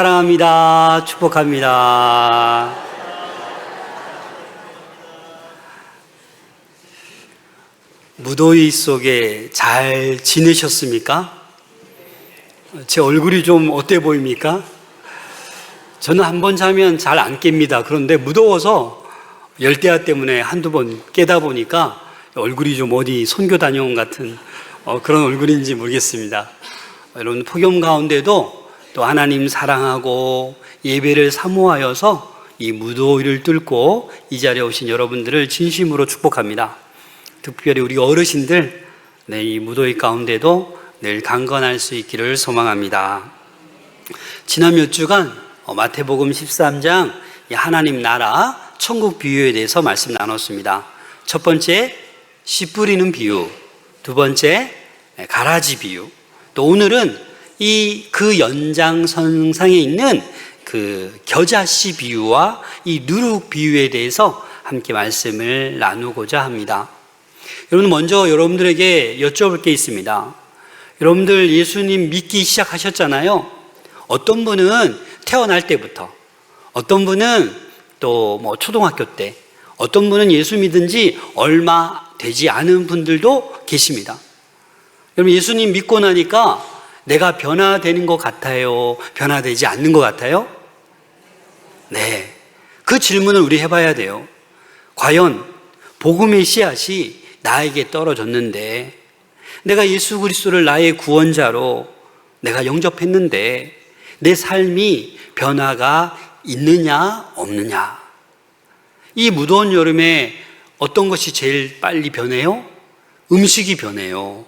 사랑합니다. 축복합니다. 무더위 속에 잘 지내셨습니까? 제 얼굴이 좀 어때 보입니까? 저는 한 번 자면 잘 안 깹니다. 그런데 무더워서 열대야 때문에 한두 번 깨다 보니까 얼굴이 좀 어디 선교 다녀온 같은 그런 얼굴인지 모르겠습니다. 여러분, 폭염 가운데도 또 하나님 사랑하고 예배를 사모하여서 이 무더위를 뚫고 이 자리에 오신 여러분들을 진심으로 축복합니다. 특별히 우리 어르신들, 이 무더위 가운데도 늘 강건할 수 있기를 소망합니다. 지난 몇 주간 마태복음 13장 하나님 나라 천국 비유에 대해서 말씀 나눴습니다. 첫 번째, 씨 뿌리는 비유, 두 번째, 가라지 비유, 또 오늘은 그 연장선상에 있는 그 겨자씨 비유와 이 누룩 비유에 대해서 함께 말씀을 나누고자 합니다. 여러분, 먼저 여러분들에게 여쭤볼 게 있습니다. 여러분들 예수님 믿기 시작하셨잖아요. 어떤 분은 태어날 때부터, 어떤 분은 또 초등학교 때, 어떤 분은 예수 믿은 지 얼마 되지 않은 분들도 계십니다. 여러분, 예수님 믿고 나니까 내가 변화되는 것 같아요? 변화되지 않는 것 같아요? 네. 그 질문을 우리 해봐야 돼요. 과연 복음의 씨앗이 나에게 떨어졌는데, 내가 예수 그리스도를 나의 구원자로 내가 영접했는데 내 삶이 변화가 있느냐 없느냐. 이 무더운 여름에 어떤 것이 제일 빨리 변해요? 음식이 변해요.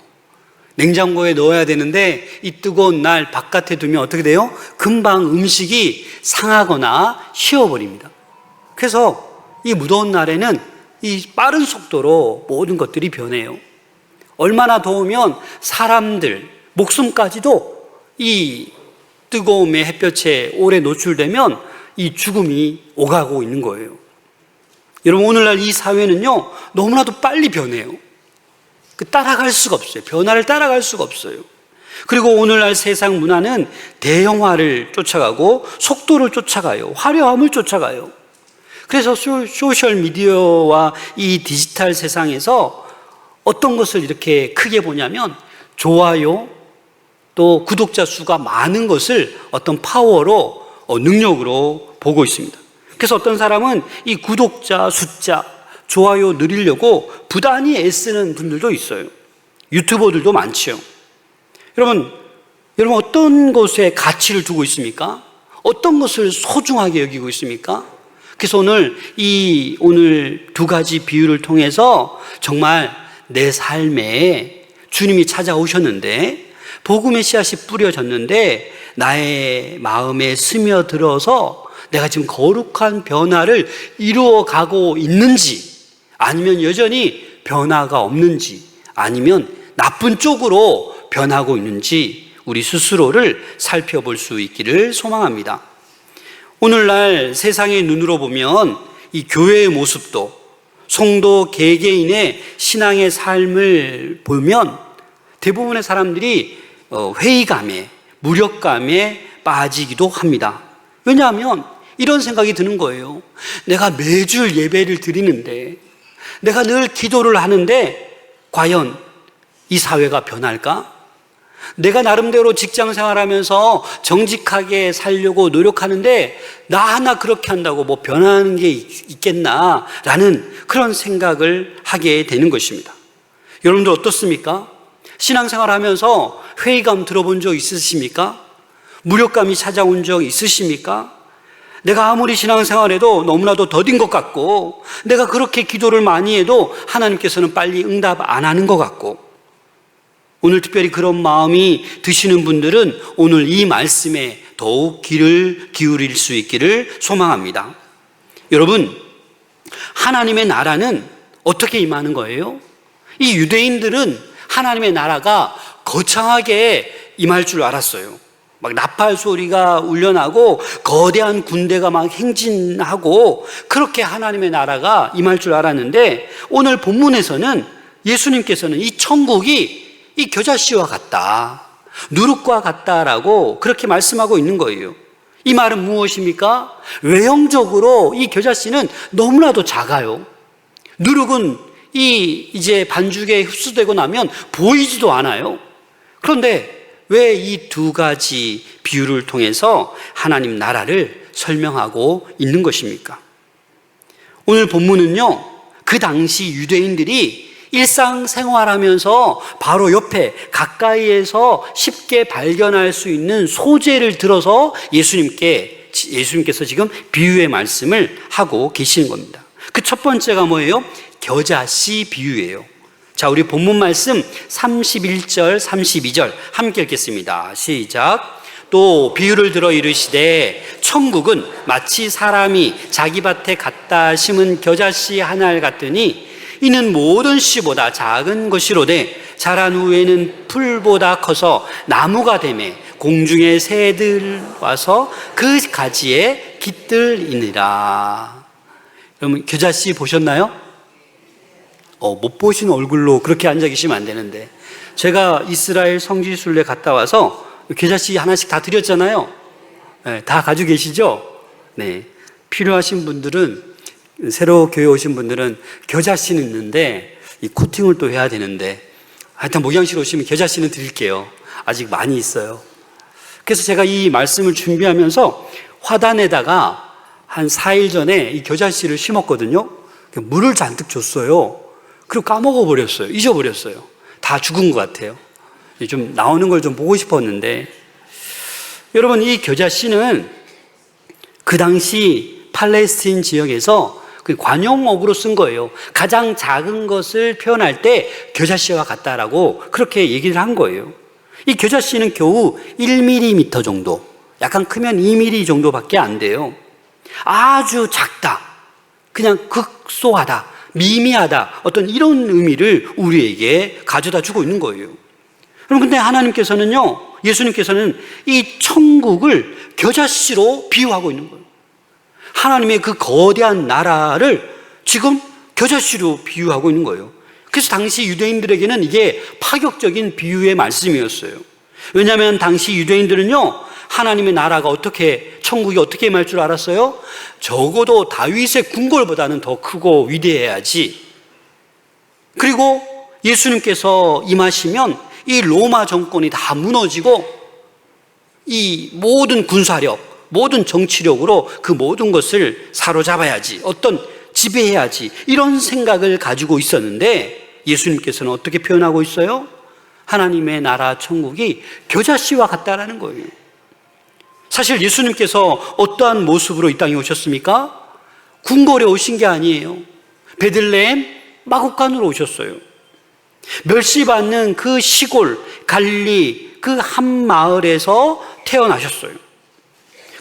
냉장고에 넣어야 되는데 이 뜨거운 날 바깥에 두면 어떻게 돼요? 금방 음식이 상하거나 식어버립니다. 그래서 이 무더운 날에는 이 빠른 속도로 모든 것들이 변해요. 얼마나 더우면 사람들, 목숨까지도 이 뜨거움의 햇볕에 오래 노출되면 이 죽음이 오가고 있는 거예요. 여러분, 오늘날 이 사회는요, 너무나도 빨리 변해요. 따라갈 수가 없어요. 변화를 따라갈 수가 없어요. 그리고 오늘날 세상 문화는 대형화를 쫓아가고 속도를 쫓아가요. 화려함을 쫓아가요. 그래서 소셜 미디어와 이 디지털 세상에서 어떤 것을 이렇게 크게 보냐면 좋아요, 또 구독자 수가 많은 것을 어떤 파워로, 능력으로 보고 있습니다. 그래서 어떤 사람은 이 구독자 숫자, 좋아요 누리려고 부단히 애쓰는 분들도 있어요. 유튜버들도 많죠. 여러분 어떤 것에 가치를 두고 있습니까? 어떤 것을 소중하게 여기고 있습니까? 그래서 오늘 두 가지 비유를 통해서 정말 내 삶에 주님이 찾아오셨는데, 복음의 씨앗이 뿌려졌는데 나의 마음에 스며들어서 내가 지금 거룩한 변화를 이루어가고 있는지, 아니면 여전히 변화가 없는지, 아니면 나쁜 쪽으로 변하고 있는지 우리 스스로를 살펴볼 수 있기를 소망합니다. 오늘날 세상의 눈으로 보면 이 교회의 모습도, 성도 개개인의 신앙의 삶을 보면 대부분의 사람들이 회의감에, 무력감에 빠지기도 합니다. 왜냐하면 이런 생각이 드는 거예요. 내가 매주 예배를 드리는데, 내가 늘 기도를 하는데 과연 이 사회가 변할까? 내가 나름대로 직장 생활하면서 정직하게 살려고 노력하는데 나 하나 그렇게 한다고 변하는 게 있겠나? 라는 그런 생각을 하게 되는 것입니다. 여러분들 어떻습니까? 신앙생활 하면서 회의감 들어본 적 있으십니까? 무력감이 찾아온 적 있으십니까? 내가 아무리 신앙생활해도 너무나도 더딘 것 같고, 내가 그렇게 기도를 많이 해도 하나님께서는 빨리 응답 안 하는 것 같고, 오늘 특별히 그런 마음이 드시는 분들은 오늘 이 말씀에 더욱 귀를 기울일 수 있기를 소망합니다. 여러분, 하나님의 나라는 어떻게 임하는 거예요? 이 유대인들은 하나님의 나라가 거창하게 임할 줄 알았어요. 막 나팔 소리가 울려나고 거대한 군대가 막 행진하고 그렇게 하나님의 나라가 임할 줄 알았는데, 오늘 본문에서는 예수님께서는 이 천국이 이 겨자씨와 같다, 누룩과 같다라고 그렇게 말씀하고 있는 거예요. 이 말은 무엇입니까? 외형적으로 이 겨자씨는 너무나도 작아요. 누룩은 이제 반죽에 흡수되고 나면 보이지도 않아요. 그런데 왜 이 두 가지 비유를 통해서 하나님 나라를 설명하고 있는 것입니까? 오늘 본문은요, 그 당시 유대인들이 일상생활하면서 바로 옆에 가까이에서 쉽게 발견할 수 있는 소재를 들어서 예수님께서 지금 비유의 말씀을 하고 계시는 겁니다. 그 첫 번째가 뭐예요? 겨자씨 비유예요. 자, 우리 본문 말씀 31절, 32절 함께 읽겠습니다. 시작. 또 비유를 들어 이르시되 천국은 마치 사람이 자기 밭에 갖다 심은 겨자씨 한 알 같으니 이는 모든 씨보다 작은 것이로되 자란 후에는 풀보다 커서 나무가 되매 공중의 새들 와서 그 가지에 깃들이니라. 여러분 겨자씨 보셨나요? 못 보신 얼굴로 그렇게 앉아 계시면 안 되는데, 제가 이스라엘 성지순례 갔다 와서 겨자씨 하나씩 다 드렸잖아요. 네, 다 가지고 계시죠? 네. 필요하신 분들은, 새로 교회 오신 분들은 겨자씨는 있는데 이 코팅을 또 해야 되는데, 하여튼 목양실 오시면 겨자씨는 드릴게요. 아직 많이 있어요. 그래서 제가 이 말씀을 준비하면서 화단에다가 한 4일 전에 이 겨자씨를 심었거든요. 물을 잔뜩 줬어요. 그리고 까먹어 버렸어요. 잊어버렸어요. 다 죽은 것 같아요. 좀 나오는 걸 좀 보고 싶었는데, 여러분 이 겨자씨는 그 당시 팔레스틴 지역에서 그 관용어구로 쓴 거예요. 가장 작은 것을 표현할 때 겨자씨와 같다라고 그렇게 얘기를 한 거예요. 이 겨자씨는 겨우 1mm 정도, 약간 크면 2mm 정도밖에 안 돼요. 아주 작다, 그냥 극소하다, 미미하다, 어떤 이런 의미를 우리에게 가져다 주고 있는 거예요. 그럼 근데 하나님께서는요, 예수님께서는 이 천국을 겨자씨로 비유하고 있는 거예요. 하나님의 그 거대한 나라를 지금 겨자씨로 비유하고 있는 거예요. 그래서 당시 유대인들에게는 이게 파격적인 비유의 말씀이었어요. 왜냐하면 당시 유대인들은요, 하나님의 나라가 천국이 어떻게 임할 줄 알았어요? 적어도 다윗의 궁궐보다는 더 크고 위대해야지. 그리고 예수님께서 임하시면 이 로마 정권이 다 무너지고 이 모든 군사력, 모든 정치력으로 그 모든 것을 사로잡아야지, 지배해야지, 이런 생각을 가지고 있었는데, 예수님께서는 어떻게 표현하고 있어요? 하나님의 나라 천국이 겨자씨와 같다라는 거예요. 사실 예수님께서 어떠한 모습으로 이 땅에 오셨습니까? 궁궐에 오신 게 아니에요. 베들레헴 마구간으로 오셨어요. 멸시받는 그 시골 갈릴리 그 한 마을에서 태어나셨어요.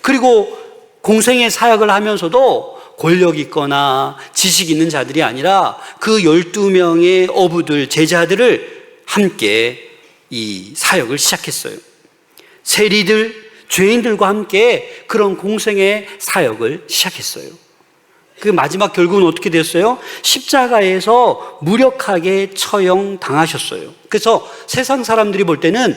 그리고 공생의 사역을 하면서도 권력 있거나 지식 있는 자들이 아니라 그 12명의 어부들, 제자들을 함께 이 사역을 시작했어요. 세리들, 죄인들과 함께 그런 공생의 사역을 시작했어요. 그 마지막 결국은 어떻게 됐어요? 십자가에서 무력하게 처형당하셨어요. 그래서 세상 사람들이 볼 때는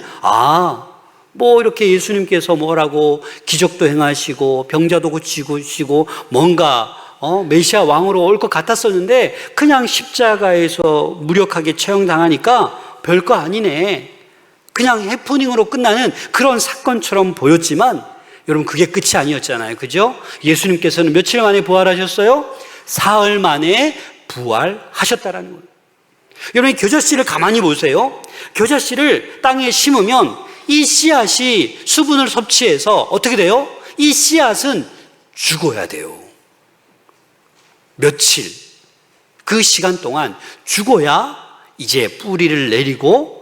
이렇게 예수님께서 뭐라고 기적도 행하시고 병자도 고치시고 뭔가 메시아 왕으로 올 것 같았었는데, 그냥 십자가에서 무력하게 처형당하니까 별거 아니네, 그냥 해프닝으로 끝나는 그런 사건처럼 보였지만, 여러분 그게 끝이 아니었잖아요. 그죠? 예수님께서는 며칠 만에 부활하셨어요? 사흘 만에 부활하셨다라는 거예요. 여러분 이 겨자씨를 가만히 보세요. 겨자씨를 땅에 심으면 이 씨앗이 수분을 섭취해서 어떻게 돼요? 이 씨앗은 죽어야 돼요. 며칠, 그 시간 동안 죽어야 이제 뿌리를 내리고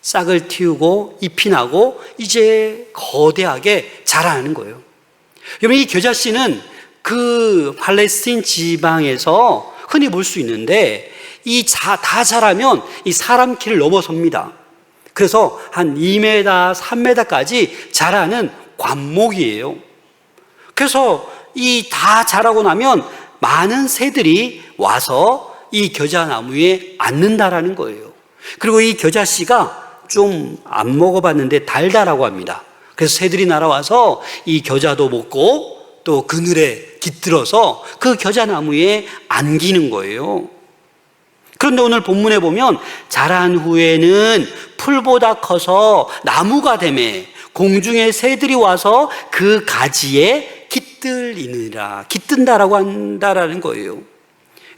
싹을 틔우고 잎이 나고 이제 거대하게 자라는 거예요. 여러분 이 겨자씨는 그 팔레스틴 지방에서 흔히 볼 수 있는데, 다 자라면 이 사람 키를 넘어섭니다. 그래서 한 2m, 3m까지 자라는 관목이에요. 그래서 다 자라고 나면 많은 새들이 와서 이 겨자나무에 앉는다라는 거예요. 그리고 이 겨자씨가 좀 안 먹어봤는데 달달하고 합니다. 그래서 새들이 날아와서 이 겨자도 먹고 또 그늘에 깃들어서 그 겨자나무에 안기는 거예요. 그런데 오늘 본문에 보면 자란 후에는 풀보다 커서 나무가 되매 공중의 새들이 와서 그 가지에 깃들이느라, 깃든다라고 한다라는 거예요.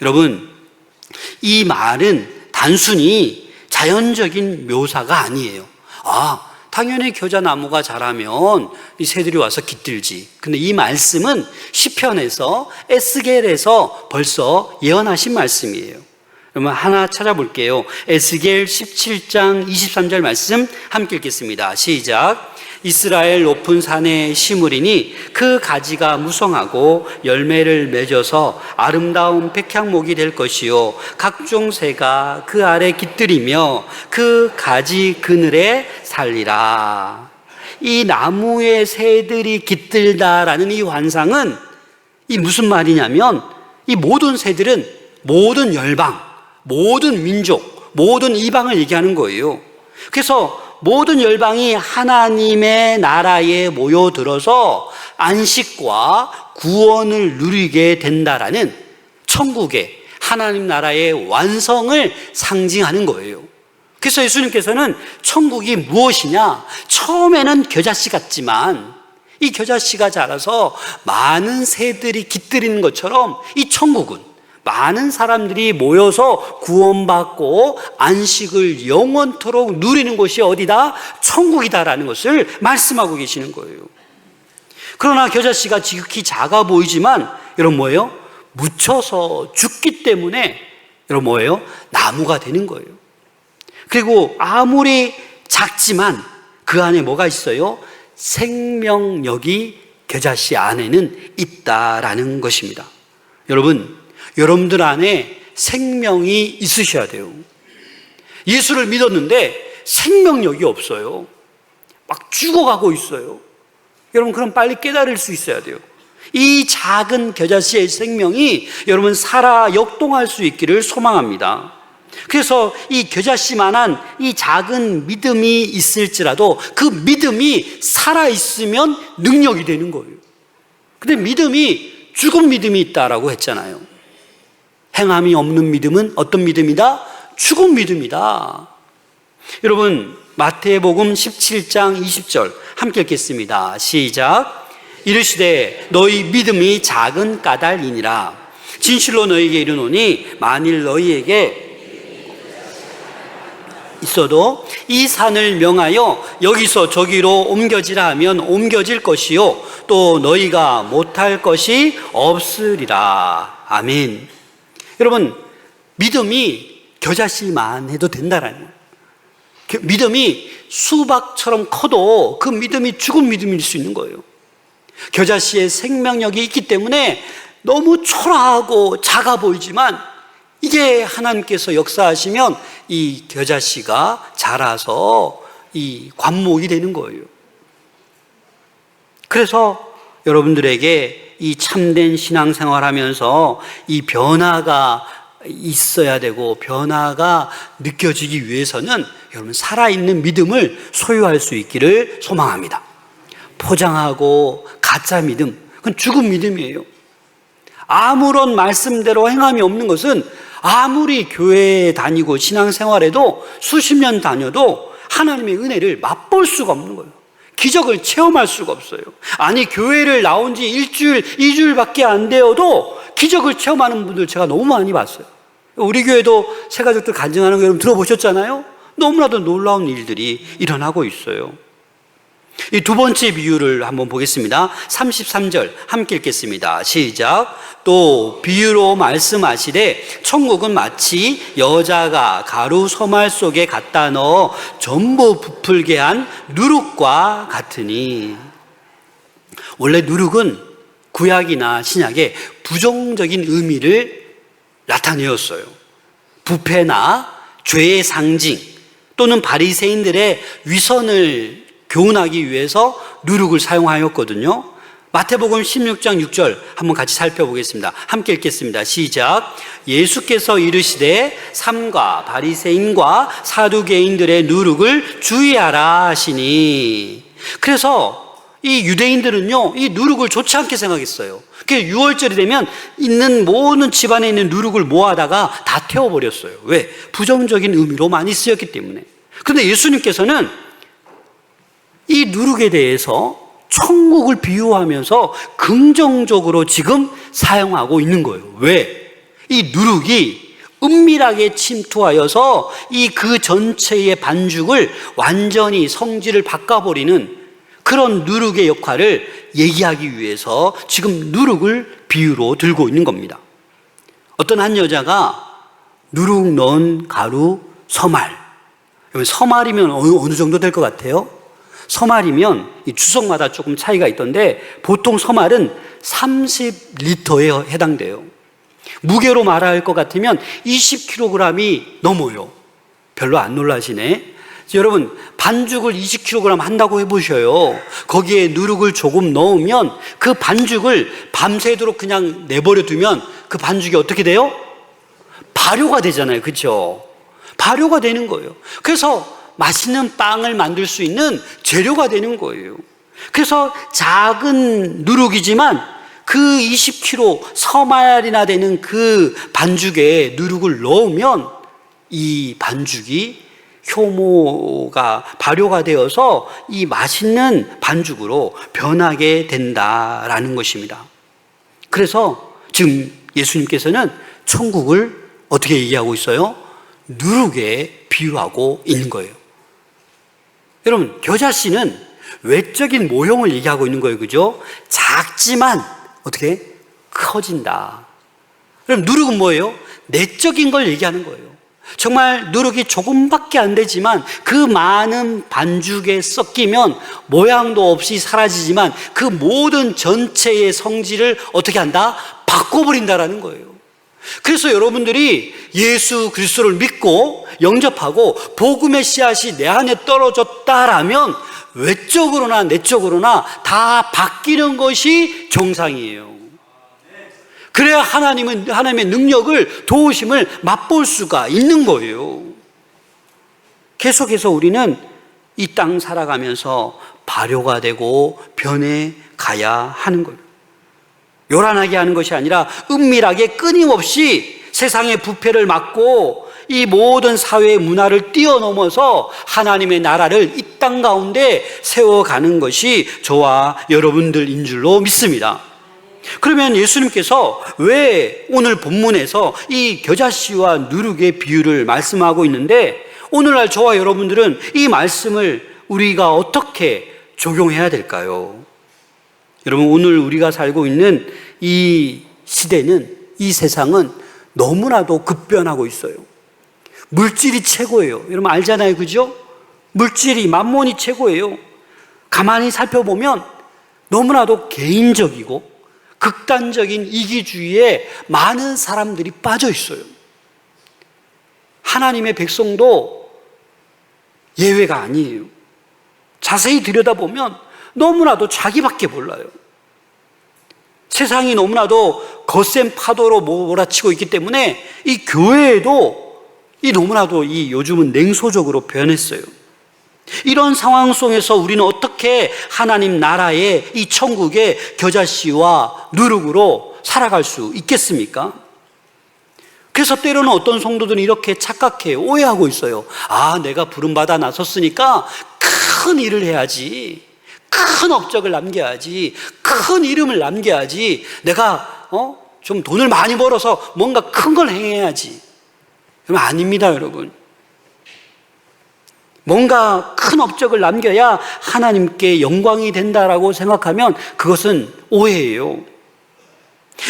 여러분, 이 말은 단순히 자연적인 묘사가 아니에요. 당연히 겨자나무가 자라면 이 새들이 와서 깃들지. 근데 이 말씀은 시편에서, 에스겔에서 벌써 예언하신 말씀이에요. 그러면 하나 찾아볼게요. 에스겔 17장 23절 말씀 함께 읽겠습니다. 시작. 이스라엘 높은 산에 심으리니 그 가지가 무성하고 열매를 맺어서 아름다운 백향목이 될 것이요 각종 새가 그 아래 깃들이며 그 가지 그늘에 살리라. 이 나무에 새들이 깃들다라는 이 환상은 이 무슨 말이냐면 이 모든 새들은 모든 열방, 모든 민족, 모든 이방을 얘기하는 거예요. 그래서 모든 열방이 하나님의 나라에 모여들어서 안식과 구원을 누리게 된다라는 천국의 하나님 나라의 완성을 상징하는 거예요. 그래서 예수님께서는 천국이 무엇이냐? 처음에는 겨자씨 같지만 이 겨자씨가 자라서 많은 새들이 깃들이는 것처럼 이 천국은 많은 사람들이 모여서 구원받고 안식을 영원토록 누리는 곳이 어디다? 천국이다라는 것을 말씀하고 계시는 거예요. 그러나 겨자씨가 지극히 작아 보이지만 여러분 뭐예요? 묻혀서 죽기 때문에 여러분 뭐예요? 나무가 되는 거예요. 그리고 아무리 작지만 그 안에 뭐가 있어요? 생명력이 겨자씨 안에는 있다라는 것입니다. 여러분들 안에 생명이 있으셔야 돼요. 예수를 믿었는데 생명력이 없어요. 막 죽어가고 있어요. 여러분 그럼 빨리 깨달을 수 있어야 돼요. 이 작은 겨자씨의 생명이 여러분 살아 역동할 수 있기를 소망합니다. 그래서 이 겨자씨만한 이 작은 믿음이 있을지라도 그 믿음이 살아있으면 능력이 되는 거예요. 근데 믿음이 죽은 믿음이 있다라고 했잖아요. 행함이 없는 믿음은 어떤 믿음이다? 죽은 믿음이다. 여러분 마태복음 17장 20절 함께 읽겠습니다. 시작. 이르시되 너희 믿음이 작은 까닭이니라. 진실로 너희에게 이르노니 만일 너희에게 있어도 이 산을 명하여 여기서 저기로 옮겨지라 하면 옮겨질 것이요 또 너희가 못할 것이 없으리라. 아멘. 여러분 믿음이 겨자씨만 해도 된다라는 거예요. 믿음이 수박처럼 커도 그 믿음이 죽은 믿음일 수 있는 거예요. 겨자씨의 생명력이 있기 때문에 너무 초라하고 작아 보이지만 이게 하나님께서 역사하시면 이 겨자씨가 자라서 이 관목이 되는 거예요. 그래서 여러분들에게 이 참된 신앙생활 하면서 이 변화가 있어야 되고 변화가 느껴지기 위해서는 여러분 살아있는 믿음을 소유할 수 있기를 소망합니다. 포장하고 가짜 믿음, 그건 죽은 믿음이에요. 아무런 말씀대로 행함이 없는 것은 아무리 교회에 다니고 신앙생활에도 수십 년 다녀도 하나님의 은혜를 맛볼 수가 없는 거예요. 기적을 체험할 수가 없어요. 아니 교회를 나온 지 일주일, 2주일밖에 안 되어도 기적을 체험하는 분들 제가 너무 많이 봤어요. 우리 교회도 새가족들 간증하는 거 여러분 들어보셨잖아요? 너무나도 놀라운 일들이 일어나고 있어요. 이 두 번째 비유를 한번 보겠습니다. 33절 함께 읽겠습니다. 시작. 또 비유로 말씀하시되 천국은 마치 여자가 가루 소말 속에 갖다 넣어 전부 부풀게 한 누룩과 같으니. 원래 누룩은 구약이나 신약의 부정적인 의미를 나타내었어요. 부패나 죄의 상징 또는 바리새인들의 위선을 교훈하기 위해서 누룩을 사용하였거든요. 마태복음 16장 6절 한번 같이 살펴보겠습니다. 함께 읽겠습니다. 시작. 예수께서 이르시되 삼가 바리새인과 사두개인들의 누룩을 주의하라 하시니. 그래서 이 유대인들은요, 이 누룩을 좋지 않게 생각했어요. 그래서 6월절이 되면 있는 모든 집안에 있는 누룩을 모아다가 다 태워버렸어요. 왜? 부정적인 의미로 많이 쓰였기 때문에. 그런데 예수님께서는 이 누룩에 대해서 천국을 비유하면서 긍정적으로 지금 사용하고 있는 거예요. 왜? 이 누룩이 은밀하게 침투하여서 이 그 전체의 반죽을 완전히 성질을 바꿔버리는 그런 누룩의 역할을 얘기하기 위해서 지금 누룩을 비유로 들고 있는 겁니다. 어떤 한 여자가 누룩 넣은 가루 서말. 서말이면 어느 정도 될 것 같아요? 서말이면 이 주석마다 조금 차이가 있던데 보통 서말은 30리터에 해당돼요. 무게로 말할 것 같으면 20kg이 넘어요. 별로 안 놀라시네. 여러분, 반죽을 20kg 한다고 해보셔요. 거기에 누룩을 조금 넣으면 그 반죽을 밤새도록 그냥 내버려 두면 그 반죽이 어떻게 돼요? 발효가 되잖아요. 그렇죠? 발효가 되는 거예요. 그래서 맛있는 빵을 만들 수 있는 재료가 되는 거예요. 그래서 작은 누룩이지만 그 20kg 서말이나 되는 그 반죽에 누룩을 넣으면 이 반죽이 효모가 발효가 되어서 이 맛있는 반죽으로 변하게 된다라는 것입니다. 그래서 지금 예수님께서는 천국을 어떻게 얘기하고 있어요? 누룩에 비유하고 있는 거예요. 여러분, 겨자씨는 외적인 모형을 얘기하고 있는 거예요. 그죠? 작지만 어떻게? 커진다. 그럼 누룩은 뭐예요? 내적인 걸 얘기하는 거예요. 정말 누룩이 조금밖에 안 되지만 그 많은 반죽에 섞이면 모양도 없이 사라지지만 그 모든 전체의 성질을 어떻게 한다? 바꿔버린다라는 거예요. 그래서 여러분들이 예수 그리스도를 믿고 영접하고 복음의 씨앗이 내 안에 떨어졌다라면 외적으로나 내적으로나 다 바뀌는 것이 정상이에요. 그래야 하나님의 능력을, 도우심을 맛볼 수가 있는 거예요. 계속해서 우리는 이 땅 살아가면서 발효가 되고 변해 가야 하는 거예요. 요란하게 하는 것이 아니라 은밀하게 끊임없이 세상의 부패를 막고 이 모든 사회의 문화를 뛰어넘어서 하나님의 나라를 이 땅 가운데 세워가는 것이 저와 여러분들인 줄로 믿습니다. 그러면 예수님께서 왜 오늘 본문에서 이 겨자씨와 누룩의 비유를 말씀하고 있는데 오늘날 저와 여러분들은 이 말씀을 우리가 어떻게 적용해야 될까요? 여러분, 오늘 우리가 살고 있는 이 시대는, 이 세상은 너무나도 급변하고 있어요. 물질이 최고예요. 여러분 알잖아요. 그죠? 물질이, 만몬이 최고예요. 가만히 살펴보면 너무나도 개인적이고 극단적인 이기주의에 많은 사람들이 빠져 있어요. 하나님의 백성도 예외가 아니에요. 자세히 들여다보면 너무나도 자기밖에 몰라요. 세상이 너무나도 거센 파도로 몰아치고 있기 때문에 이 교회에도 너무나도 요즘은 냉소적으로 변했어요. 이런 상황 속에서 우리는 어떻게 하나님 나라의 이 천국의 겨자씨와 누룩으로 살아갈 수 있겠습니까? 그래서 때로는 어떤 성도들은 이렇게 착각해요. 오해하고 있어요. 아, 내가 부름받아 나섰으니까 큰 일을 해야지. 큰 업적을 남겨야지. 큰 이름을 남겨야지. 내가 좀 돈을 많이 벌어서 뭔가 큰 걸 행해야지. 그러면 아닙니다, 여러분. 뭔가 큰 업적을 남겨야 하나님께 영광이 된다라고 생각하면 그것은 오해예요.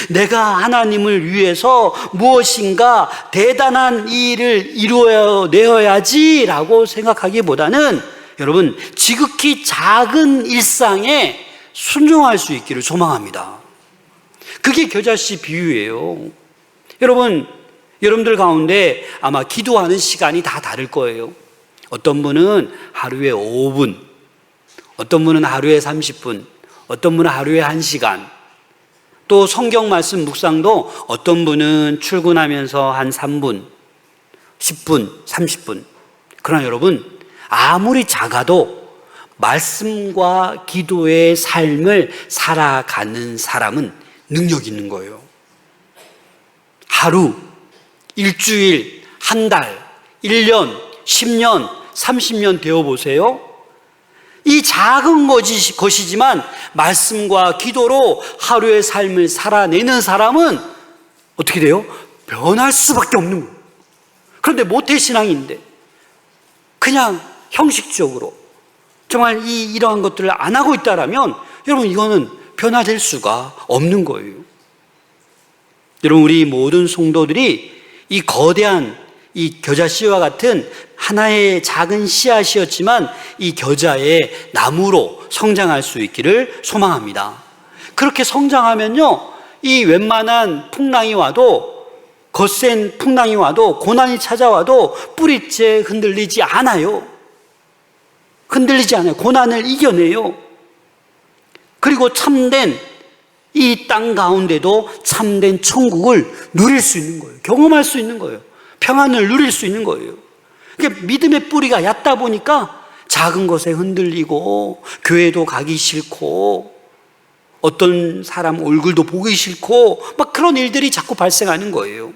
내가 하나님을 위해서 무엇인가 대단한 일을 이루어내야지라고 생각하기보다는 여러분, 지극히 작은 일상에 순종할 수 있기를 소망합니다. 그게 겨자씨 비유예요. 여러분들 가운데 아마 기도하는 시간이 다 다를 거예요. 어떤 분은 하루에 5분, 어떤 분은 하루에 30분, 어떤 분은 하루에 1시간, 또 성경 말씀 묵상도 어떤 분은 출근하면서 한 3분, 10분, 30분. 그러나 여러분, 아무리 작아도 말씀과 기도의 삶을 살아가는 사람은 능력 있는 거예요. 하루, 일주일, 한 달, 1년, 10년, 30년 되어보세요. 이 작은 것이지만 말씀과 기도로 하루의 삶을 살아내는 사람은 어떻게 돼요? 변할 수밖에 없는 거예요. 그런데 모태신앙인데 그냥 형식적으로 정말 이러한 것들을 안 하고 있다라면 여러분 이거는 변화될 수가 없는 거예요. 여러분 우리 모든 성도들이 이 거대한 이 겨자씨와 같은 하나의 작은 씨앗이었지만 이 겨자의 나무로 성장할 수 있기를 소망합니다. 그렇게 성장하면요, 이 웬만한 풍랑이 와도, 거센 풍랑이 와도, 고난이 찾아와도 뿌리째 흔들리지 않아요. 흔들리지 않아요. 고난을 이겨내요. 그리고 참된 이 땅 가운데도 참된 천국을 누릴 수 있는 거예요. 경험할 수 있는 거예요. 평안을 누릴 수 있는 거예요. 그러니까 믿음의 뿌리가 얕다 보니까 작은 것에 흔들리고 교회도 가기 싫고 어떤 사람 얼굴도 보기 싫고 막 그런 일들이 자꾸 발생하는 거예요.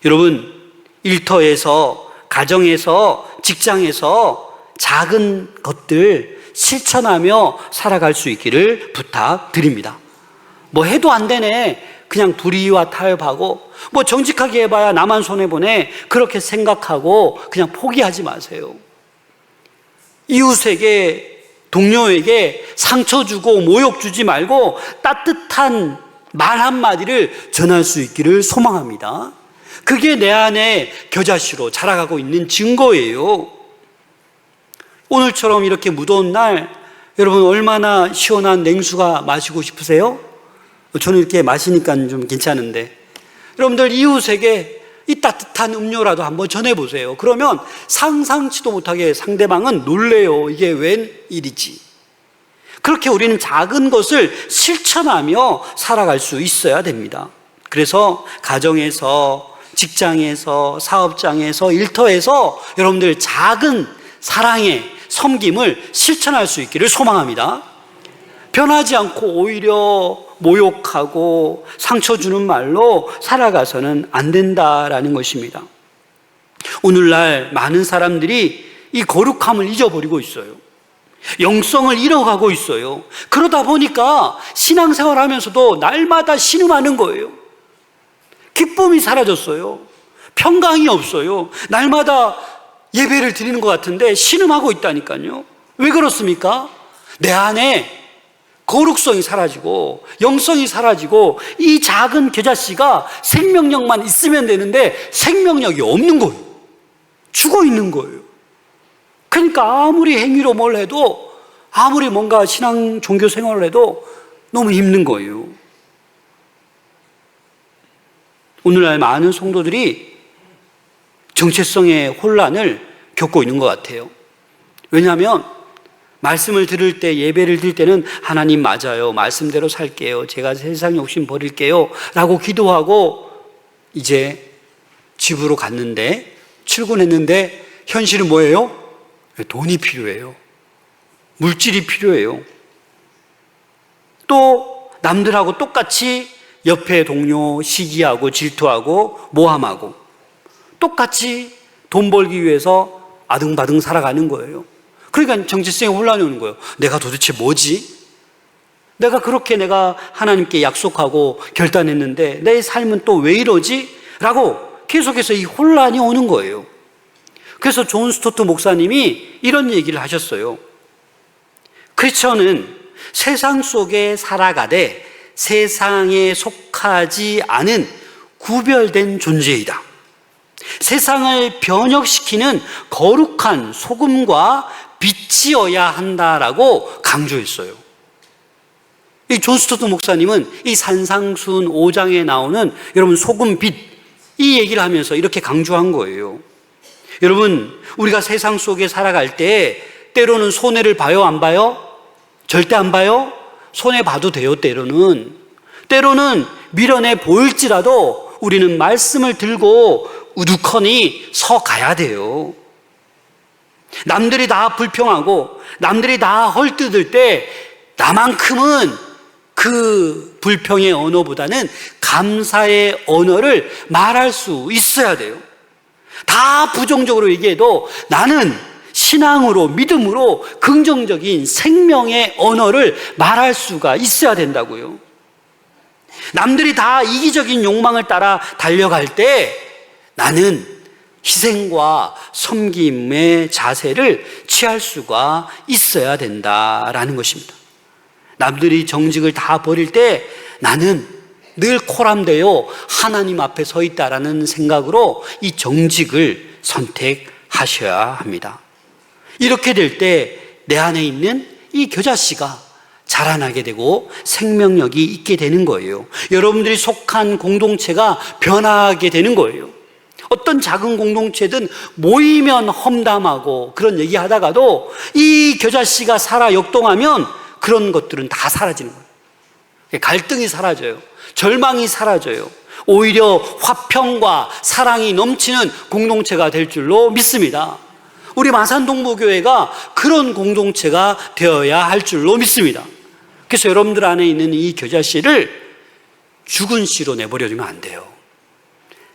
여러분, 일터에서, 가정에서, 직장에서 작은 것들 실천하며 살아갈 수 있기를 부탁드립니다. 뭐 해도 안 되네, 그냥 불의와 타협하고 뭐 정직하게 해봐야 나만 손해보네, 그렇게 생각하고 그냥 포기하지 마세요. 이웃에게, 동료에게 상처 주고 모욕 주지 말고 따뜻한 말 한마디를 전할 수 있기를 소망합니다. 그게 내 안에 겨자씨로 자라가고 있는 증거예요. 오늘처럼 이렇게 무더운 날 여러분 얼마나 시원한 냉수가 마시고 싶으세요? 저는 이렇게 마시니까 좀 괜찮은데, 여러분들 이웃에게 이 따뜻한 음료라도 한번 전해보세요. 그러면 상상치도 못하게 상대방은 놀래요. 이게 웬 일이지? 그렇게 우리는 작은 것을 실천하며 살아갈 수 있어야 됩니다. 그래서 가정에서, 직장에서, 사업장에서, 일터에서 여러분들 작은 사랑의 섬김을 실천할 수 있기를 소망합니다. 변하지 않고 오히려 모욕하고 상처 주는 말로 살아가서는 안 된다라는 것입니다. 오늘날 많은 사람들이 이 거룩함을 잊어버리고 있어요. 영성을 잃어가고 있어요. 그러다 보니까 신앙생활 하면서도 날마다 신음하는 거예요. 기쁨이 사라졌어요. 평강이 없어요. 날마다 예배를 드리는 것 같은데 신음하고 있다니까요. 왜 그렇습니까? 내 안에 거룩성이 사라지고 영성이 사라지고 이 작은 겨자씨가 생명력만 있으면 되는데 생명력이 없는 거예요. 죽어 있는 거예요. 그러니까 아무리 행위로 뭘 해도, 아무리 뭔가 신앙 종교 생활을 해도 너무 힘든 거예요. 오늘날 많은 성도들이 정체성의 혼란을 겪고 있는 것 같아요. 왜냐하면 말씀을 들을 때, 예배를 드릴 때는 하나님 맞아요, 말씀대로 살게요, 제가 세상 욕심 버릴게요 라고 기도하고 이제 집으로 갔는데, 출근했는데 현실은 뭐예요? 돈이 필요해요. 물질이 필요해요. 또 남들하고 똑같이 옆에 동료 시기하고 질투하고 모함하고 똑같이 돈 벌기 위해서 아등바등 살아가는 거예요. 그러니까 정체성의 혼란이 오는 거예요. 내가 도대체 뭐지? 내가 하나님께 약속하고 결단했는데 내 삶은 또 왜 이러지? 라고 계속해서 이 혼란이 오는 거예요. 그래서 존 스토트 목사님이 이런 얘기를 하셨어요. 크리스천은 세상 속에 살아가되 세상에 속하지 않은 구별된 존재이다. 세상을 변혁시키는 거룩한 소금과 빛이어야 한다라고 강조했어요. 이 존 스토트 목사님은 이 산상수훈 5장에 나오는 여러분 소금, 빛, 이 얘기를 하면서 이렇게 강조한 거예요. 여러분, 우리가 세상 속에 살아갈 때 때로는 손해를 봐요, 안 봐요? 절대 안 봐요? 손해 봐도 돼요. 때로는 미련해 보일지라도 우리는 말씀을 들고 우두커니 서 가야 돼요. 남들이 다 불평하고 남들이 다 헐뜯을 때 나만큼은 그 불평의 언어보다는 감사의 언어를 말할 수 있어야 돼요. 다 부정적으로 얘기해도 나는 신앙으로, 믿음으로 긍정적인 생명의 언어를 말할 수가 있어야 된다고요. 남들이 다 이기적인 욕망을 따라 달려갈 때 나는 희생과 섬김의 자세를 취할 수가 있어야 된다라는 것입니다. 남들이 정직을 다 버릴 때 나는 늘 코람되어 하나님 앞에 서 있다라는 생각으로 이 정직을 선택하셔야 합니다. 이렇게 될 때 내 안에 있는 이 겨자씨가 자라나게 되고 생명력이 있게 되는 거예요. 여러분들이 속한 공동체가 변화하게 되는 거예요. 어떤 작은 공동체든 모이면 험담하고 그런 얘기하다가도 이 겨자씨가 살아 역동하면 그런 것들은 다 사라지는 거예요. 갈등이 사라져요. 절망이 사라져요. 오히려 화평과 사랑이 넘치는 공동체가 될 줄로 믿습니다. 우리 마산동부교회가 그런 공동체가 되어야 할 줄로 믿습니다. 그래서 여러분들 안에 있는 이 겨자씨를 죽은 씨로 내버려두면 안 돼요.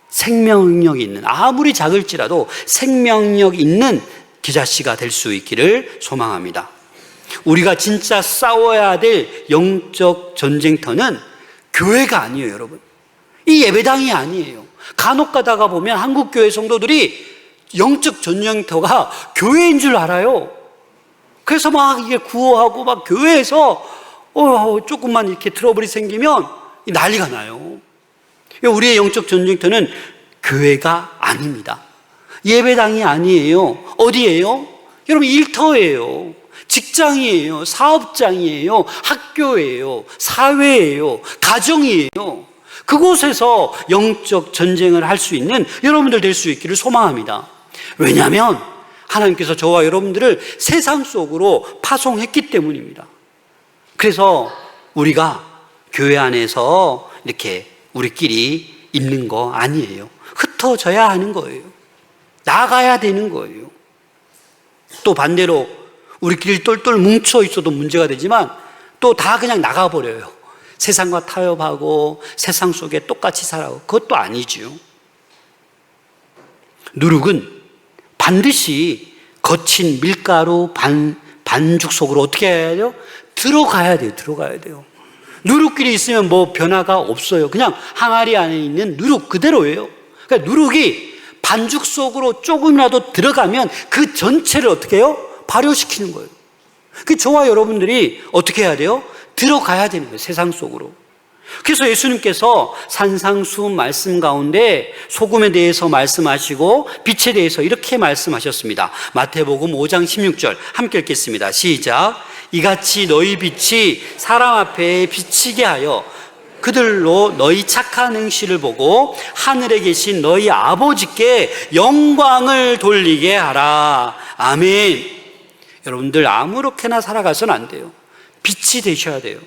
생명력 있는, 아무리 작을지라도 생명력 있는 겨자씨가 될 수 있기를 소망합니다. 우리가 진짜 싸워야 될 영적 전쟁터는 교회가 아니에요, 여러분. 이 예배당이 아니에요. 간혹 가다가 보면 한국교회 성도들이 영적 전쟁터가 교회인 줄 알아요. 그래서 막 이게 구호하고 막 교회에서 조금만 이렇게 트러블이 생기면 난리가 나요. 우리의 영적 전쟁터는 교회가 아닙니다. 예배당이 아니에요. 어디예요? 여러분, 일터예요. 직장이에요. 사업장이에요. 학교예요. 사회예요. 가정이에요. 그곳에서 영적 전쟁을 할 수 있는 여러분들 될 수 있기를 소망합니다. 왜냐하면 하나님께서 저와 여러분들을 세상 속으로 파송했기 때문입니다. 그래서 우리가 교회 안에서 이렇게 우리끼리 있는 거 아니에요. 흩어져야 하는 거예요. 나가야 되는 거예요. 또 반대로 우리끼리 똘똘 뭉쳐 있어도 문제가 되지만 또 다 그냥 나가버려요. 세상과 타협하고 세상 속에 똑같이 살아가고 그것도 아니죠. 누룩은 반드시 거친 밀가루 반죽 속으로 어떻게 해야 돼요? 들어가야 돼요. 누룩끼리 있으면 뭐 변화가 없어요. 그냥 항아리 안에 있는 누룩 그대로예요. 그러니까 누룩이 반죽 속으로 조금이라도 들어가면 그 전체를 어떻게 해요? 발효시키는 거예요. 그 저와 여러분들이 어떻게 해야 돼요? 들어가야 되는 거예요. 세상 속으로. 그래서 예수님께서 산상수훈 말씀 가운데 소금에 대해서 말씀하시고 빛에 대해서 이렇게 말씀하셨습니다. 마태복음 5장 16절 함께 읽겠습니다. 시작. 이같이 너희 빛이 사람 앞에 비치게 하여 그들로 너희 착한 행실을 보고 하늘에 계신 너희 아버지께 영광을 돌리게 하라. 아멘. 여러분들 아무렇게나 살아가서는 안 돼요. 빛이 되셔야 돼요.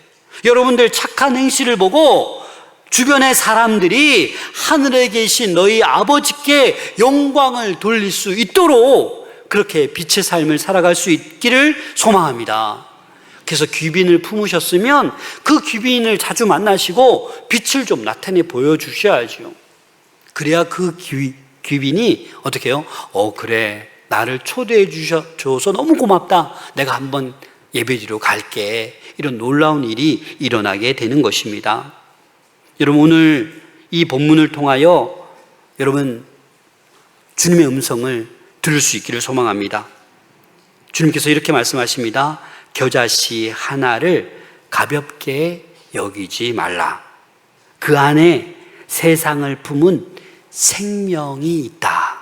여러분들 착한 행실을 보고 주변의 사람들이 하늘에 계신 너희 아버지께 영광을 돌릴 수 있도록 그렇게 빛의 삶을 살아갈 수 있기를 소망합니다. 그래서 귀빈을 품으셨으면 그 귀빈을 자주 만나시고 빛을 좀 나타내 보여주셔야죠. 그래야 그 귀빈이 어떻게 해요? 그래, 나를 초대해 주셔서 너무 고맙다. 내가 한번 예배드리러 갈게. 이런 놀라운 일이 일어나게 되는 것입니다. 여러분, 오늘 이 본문을 통하여 여러분 주님의 음성을 들을 수 있기를 소망합니다. 주님께서 이렇게 말씀하십니다. 겨자씨 하나를 가볍게 여기지 말라. 그 안에 세상을 품은 생명이 있다.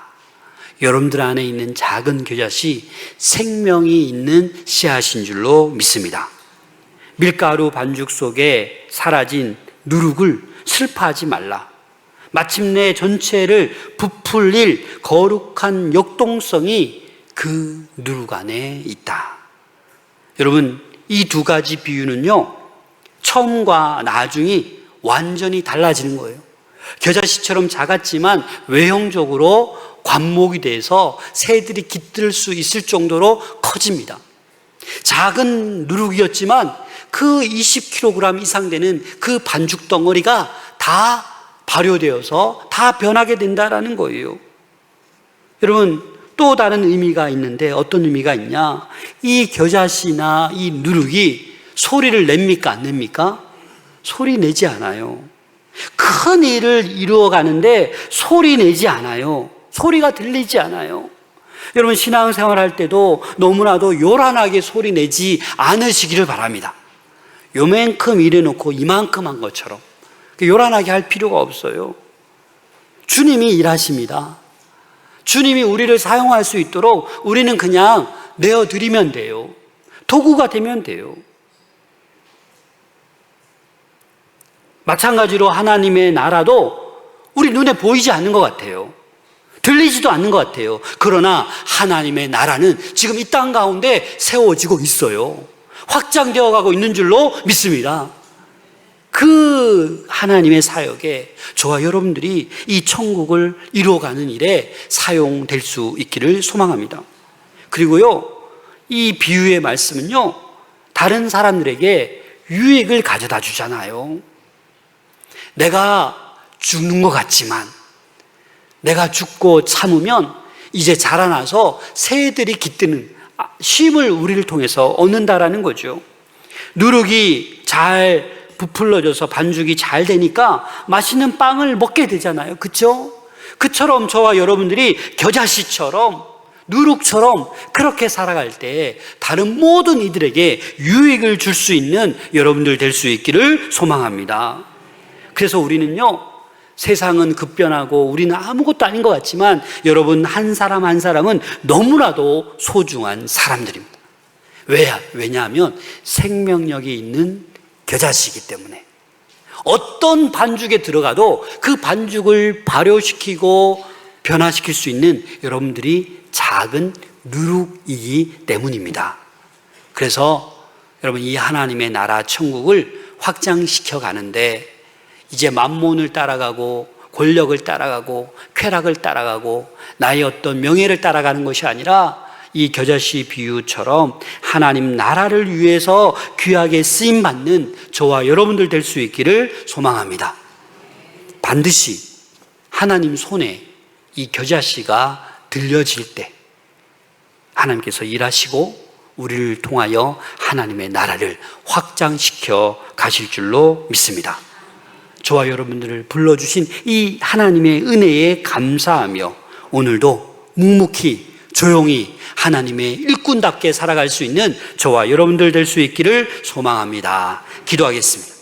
여러분들 안에 있는 작은 겨자씨, 생명이 있는 씨앗인 줄로 믿습니다. 밀가루 반죽 속에 사라진 누룩을 슬퍼하지 말라. 마침내 전체를 부풀릴 거룩한 역동성이 그 누룩 안에 있다. 여러분, 이 두 가지 비유는요, 처음과 나중이 완전히 달라지는 거예요. 겨자씨처럼 작았지만 외형적으로 관목이 돼서 새들이 깃들 수 있을 정도로 커집니다. 작은 누룩이었지만 그 20kg 이상 되는 그 반죽 덩어리가 다 발효되어서 다 변하게 된다라는 거예요. 여러분, 또 다른 의미가 있는데 어떤 의미가 있냐? 이 겨자씨나 이 누룩이 소리를 냅니까? 안 냅니까? 소리 내지 않아요. 큰 일을 이루어가는데 소리 내지 않아요. 소리가 들리지 않아요. 여러분, 신앙생활 할 때도 너무나도 요란하게 소리 내지 않으시기를 바랍니다. 요만큼 일해놓고 이만큼 한 것처럼 요란하게 할 필요가 없어요. 주님이 일하십니다. 주님이 우리를 사용할 수 있도록 우리는 그냥 내어드리면 돼요. 도구가 되면 돼요. 마찬가지로 하나님의 나라도 우리 눈에 보이지 않는 것 같아요. 들리지도 않는 것 같아요. 그러나 하나님의 나라는 지금 이 땅 가운데 세워지고 있어요. 확장되어 가고 있는 줄로 믿습니다. 그 하나님의 사역에 저와 여러분들이 이 천국을 이루어가는 일에 사용될 수 있기를 소망합니다. 그리고요, 이 비유의 말씀은요, 다른 사람들에게 유익을 가져다 주잖아요. 내가 죽는 것 같지만 내가 죽고 참으면 이제 자라나서 새들이 깃드는 쉼을 우리를 통해서 얻는다라는 거죠. 누룩이 잘 부풀러져서 반죽이 잘 되니까 맛있는 빵을 먹게 되잖아요. 그렇죠? 그처럼 저와 여러분들이 겨자씨처럼 누룩처럼 그렇게 살아갈 때 다른 모든 이들에게 유익을 줄 수 있는 여러분들 될 수 있기를 소망합니다. 그래서 우리는요, 세상은 급변하고 우리는 아무것도 아닌 것 같지만 여러분 한 사람 한 사람은 너무나도 소중한 사람들입니다. 왜냐하면 생명력이 있는 겨자씨이기 때문에 어떤 반죽에 들어가도 그 반죽을 발효시키고 변화시킬 수 있는 여러분들이 작은 누룩이기 때문입니다. 그래서 여러분, 이 하나님의 나라 천국을 확장시켜 가는데 이제 만몬을 따라가고 권력을 따라가고 쾌락을 따라가고 나의 어떤 명예를 따라가는 것이 아니라 이 겨자씨 비유처럼 하나님 나라를 위해서 귀하게 쓰임받는 저와 여러분들 될 수 있기를 소망합니다. 반드시 하나님 손에 이 겨자씨가 들려질 때 하나님께서 일하시고 우리를 통하여 하나님의 나라를 확장시켜 가실 줄로 믿습니다. 저와 여러분들을 불러주신 이 하나님의 은혜에 감사하며 오늘도 묵묵히 조용히 하나님의 일꾼답게 살아갈 수 있는 저와 여러분들 될 수 있기를 소망합니다. 기도하겠습니다.